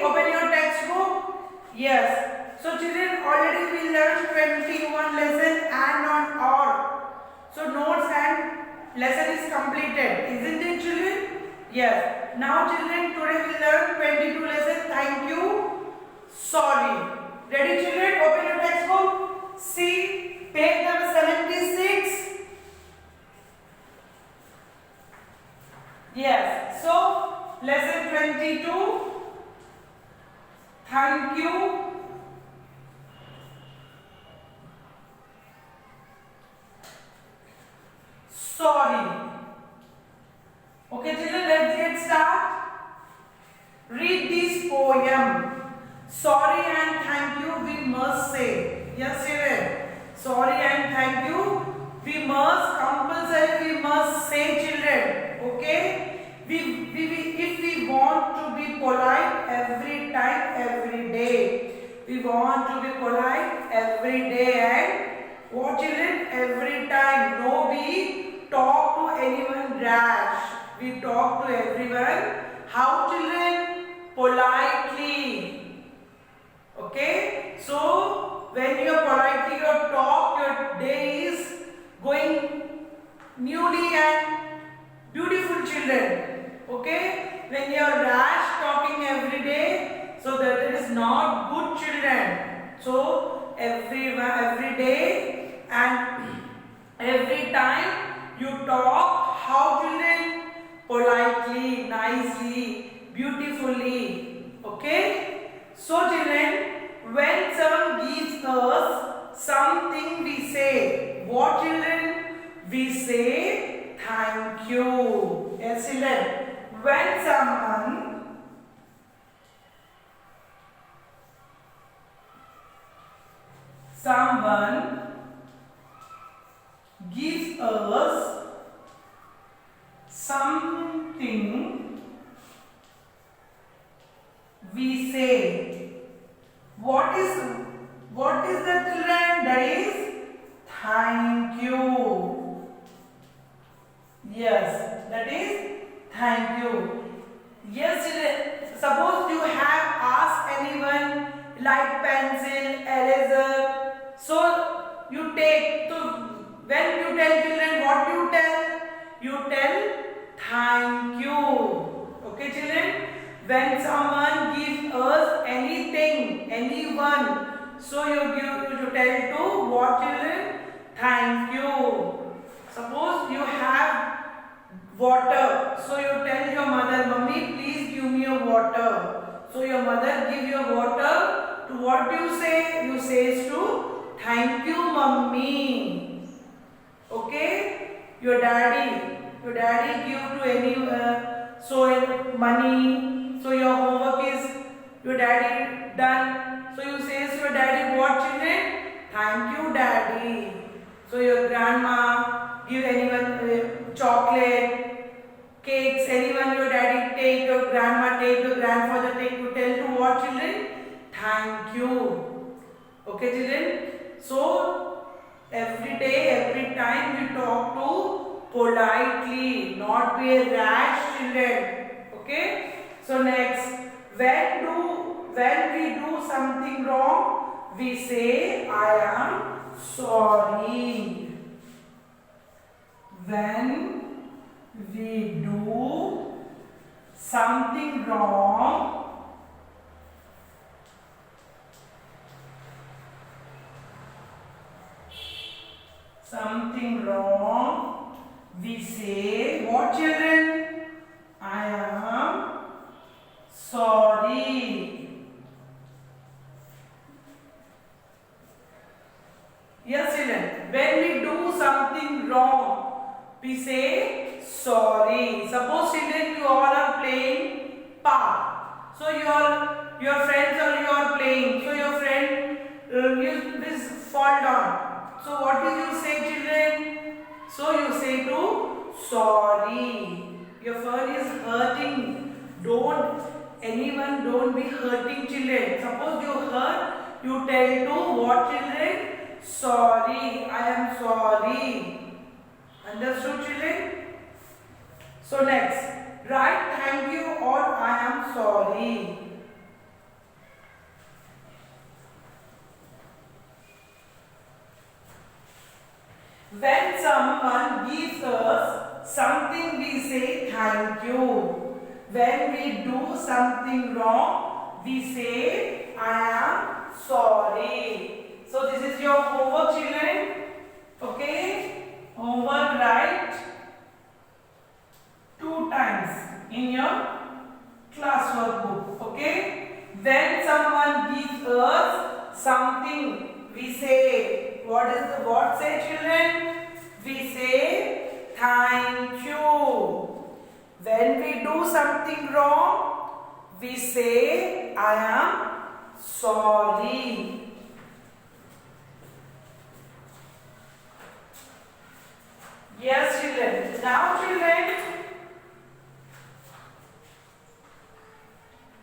Open your textbook. Yes. So children, already we learned 21 lesson and on or. So notes and lesson is completed. Isn't it children? Yes. Now children, today we learn 22 lesson. Thank you. Sorry. Ready children? Open your textbook. See page number 76. Yes. So lesson 22. Thank you. Sorry. Okay children, let's get start. Read this poem. Sorry and thank you we must say. Yes children. Sorry and thank you we must compulsory we must say children. Okay. If we want to be polite every time, every day. We want to be polite every day and what children? Every time. No, we talk to anyone rash. We talk to everyone. How children? Politely. Okay. So when you are politely your talk, your day is going newly and beautiful children. Okay, when you are rash talking every day, so that is not good children. So every day and every time you talk, how children? Politely, nicely, beautifully. Okay. So children, when someone gives us something, we say what children? We say thank you. Yes children. When someone gives us something, we say what is the children? That is thank you. Yes, that is thank you. Yes children, suppose you have asked anyone like pencil, eraser, so you take, so when you tell children, what you tell? You tell thank you. Okay children, when someone gives us anything, anyone, so you tell to what children? Thank you. Suppose you have water, so you tell your mother, Mummy, please give me a water. So your mother give you water. To what do you say? You say to thank you, Mummy. Okay. Your daddy give to any money. So your homework is your daddy done. So you say to your daddy, what children? Thank you, daddy. So your grandma give anyone chocolate, cakes, anyone your daddy take, your grandma take, your grandfather take, you tell to what children? Thank you. Okay children. So every day, every time we talk to politely, not be a rash children. Okay. So next, when we do something wrong, we say I am sorry. When we do something wrong, we say what children? I am sorry. Yes children, when we do something wrong, we say sorry. Suppose children, you all are playing park. So your friends or you are playing. So your friend is fall down. So what do you say children? So you say to sorry. Your fur is hurting. Don't be hurting children. Suppose you hurt, you tell to what children? Sorry. I am sorry. Understood children? So next, write thank you or I am sorry. someone gives us something, we say thank you. When we do something wrong, we say I am sorry. So this is your homework, children. Okay? Homework, write 2 times in your classwork book. Okay? When someone gives us something, we say, what say children? We say thank you. When we do something wrong, we say I am sorry. Yes, children. Now, children,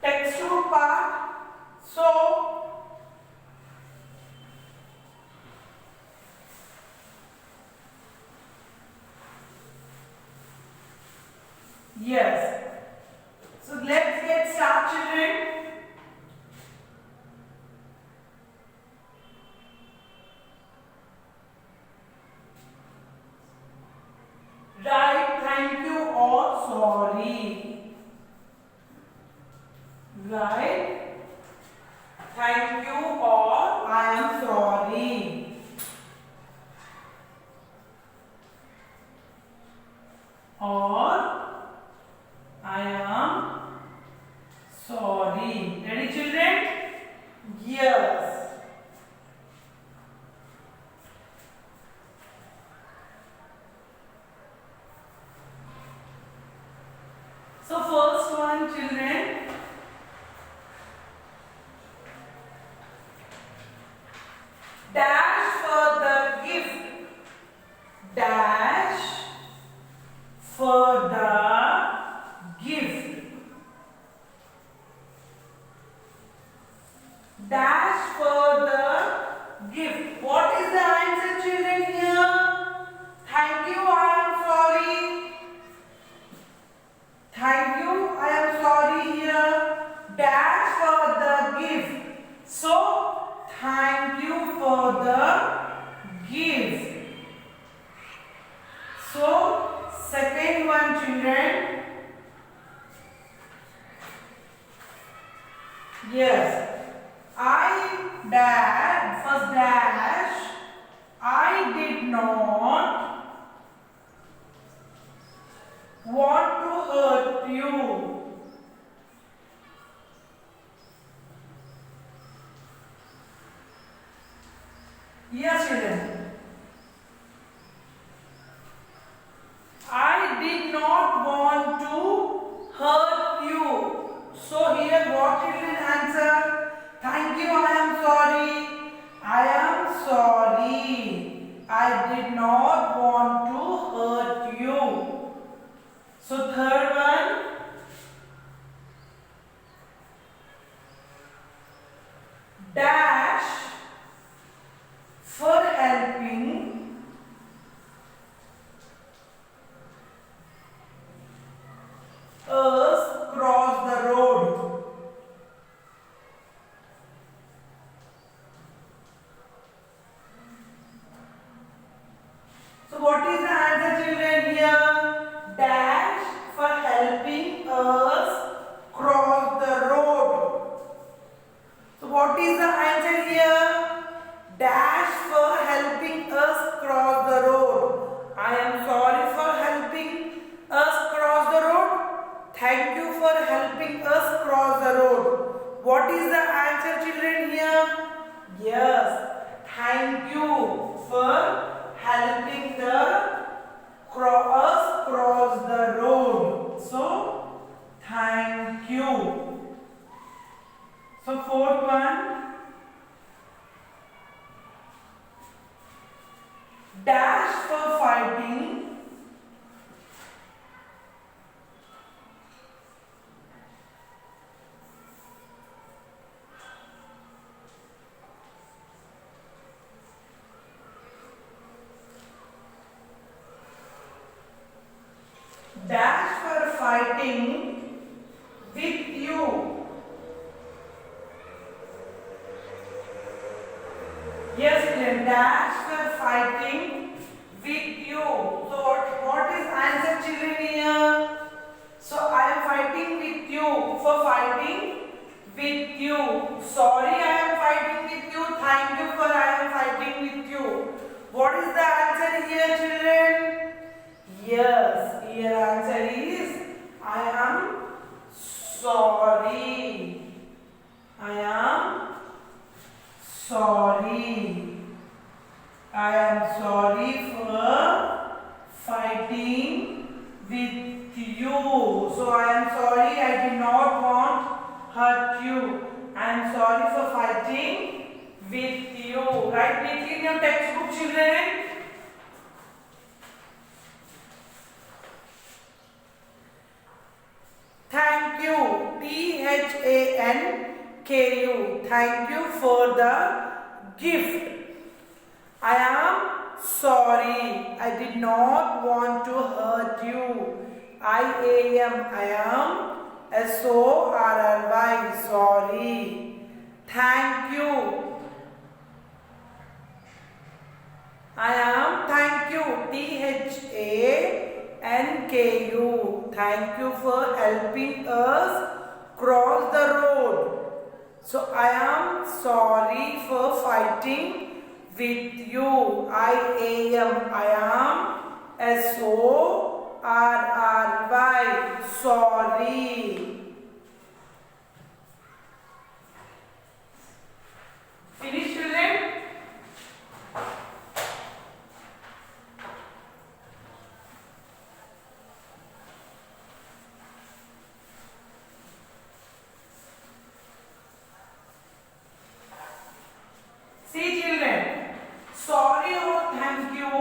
textbook part. So, yes. So let's get started, children. Write thank you or sorry. Write thank you or I am sorry. Or I am sorry. Ready, children? Yes. So first one, children. Dash for the gift. Dash for the gift. Dash for the gift. What is the answer, children, here? Thank you, I am sorry. Thank you, I am sorry here. Dash for the gift. So, thank you for the gift. So, second one, children. Yes. First dash, I did not want to hurt you. Yes, children. I did not want to hurt you. So here what children answer? Thank you, I am sorry. I am sorry. I did not want to hurt you. So third one. Dash for helping us cross the road. So what is the answer, children, here? Dash for helping us cross the road. So what is the answer here? Dash for helping us cross the road. I am sorry for helping us cross the road. Thank you for helping us cross the road. What is the answer, children, here? Yes. Thank you for helping us cross the road. So, thank you. So, fourth one. Dash for fighting with you. Yes, children, dash for fighting with you. So what is answer, children, here? So I am fighting with you. For fighting with you. Sorry, I am fighting with you. Thank you for I am fighting with you. What is the answer here, children? Yes, here answer is I am sorry. I am sorry. I am sorry for fighting with you. So I am sorry, I did not want hurt you. I am sorry for fighting with you. Write neatly in your textbook, children. Thank you. THANKU. Thank you for the gift. I am sorry. I did not want to hurt you. I am SORRY. Sorry. Thank you. Thank you. THANKU. Thank you for helping us cross the road. So I am sorry for fighting with you. I am SORRY. Sorry. Finish, children? See, children, sorry or thank you,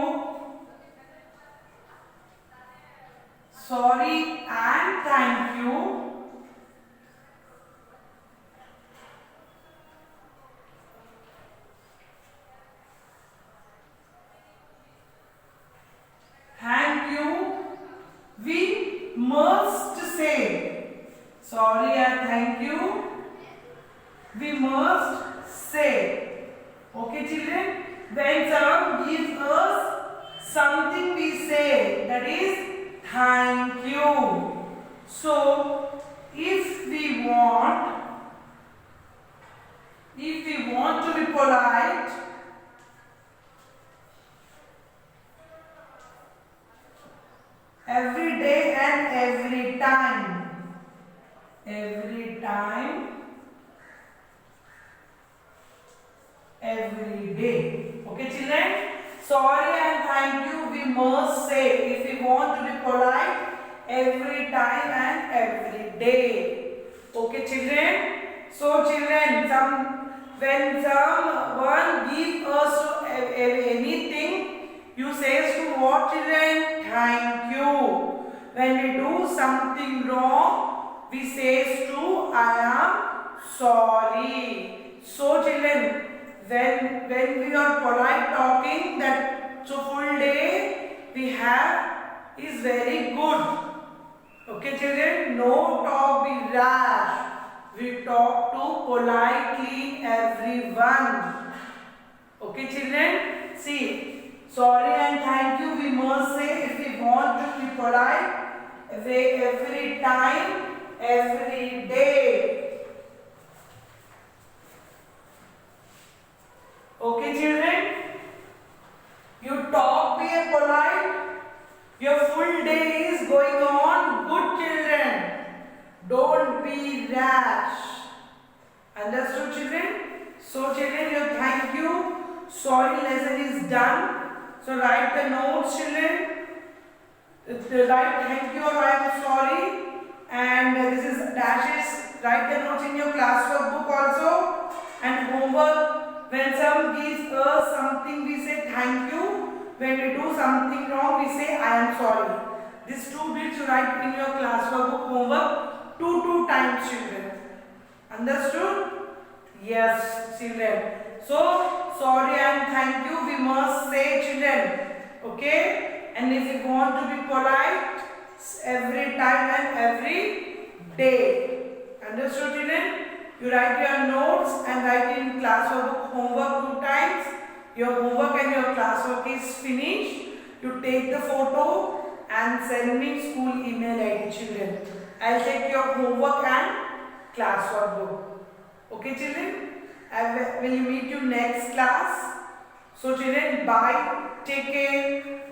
sorry and thank you, we must say. Sorry and thank you, we must say. Okay, children, when someone gives us something, we say that is thank you. So if we want to be polite, every day and every time, every day. Okay, children? Sorry and thank you we must say if we want to be polite every time and every day. Okay, children? So, children, when someone gives us anything, you say to what, children? Thank you. When we do something wrong, we say to I am sorry. So, children, when we are polite talking, that so full day we have is very good. Okay, children, no talk be rash. We talk to politely everyone. Okay, children, see, sorry and thank you we must say if we want to be polite every time, every day. Okay, children, you talk be polite, your full day is going on good, children. Don't be rash. Understood, children? So, children, your thank you, sorry lesson is done. So, write the notes, children. Write thank you or I am sorry. And this is dashes. Write the notes in your classwork book also. And homework, when someone gives us something, we say thank you. When we do something wrong, we say I am sorry. These two bits you write in your classwork book homework two times, children. Understood? Yes, children. So, sorry and thank you we must say, children. Okay? And if you want to be polite, every time and every day. Understood, children? You write your notes and write in classwork homework 2 times. Your homework and your classwork is finished. You take the photo and send me school email ID, children. I'll take your homework and classwork book. Okay, children? I will meet you next class. So, children, bye. Take care.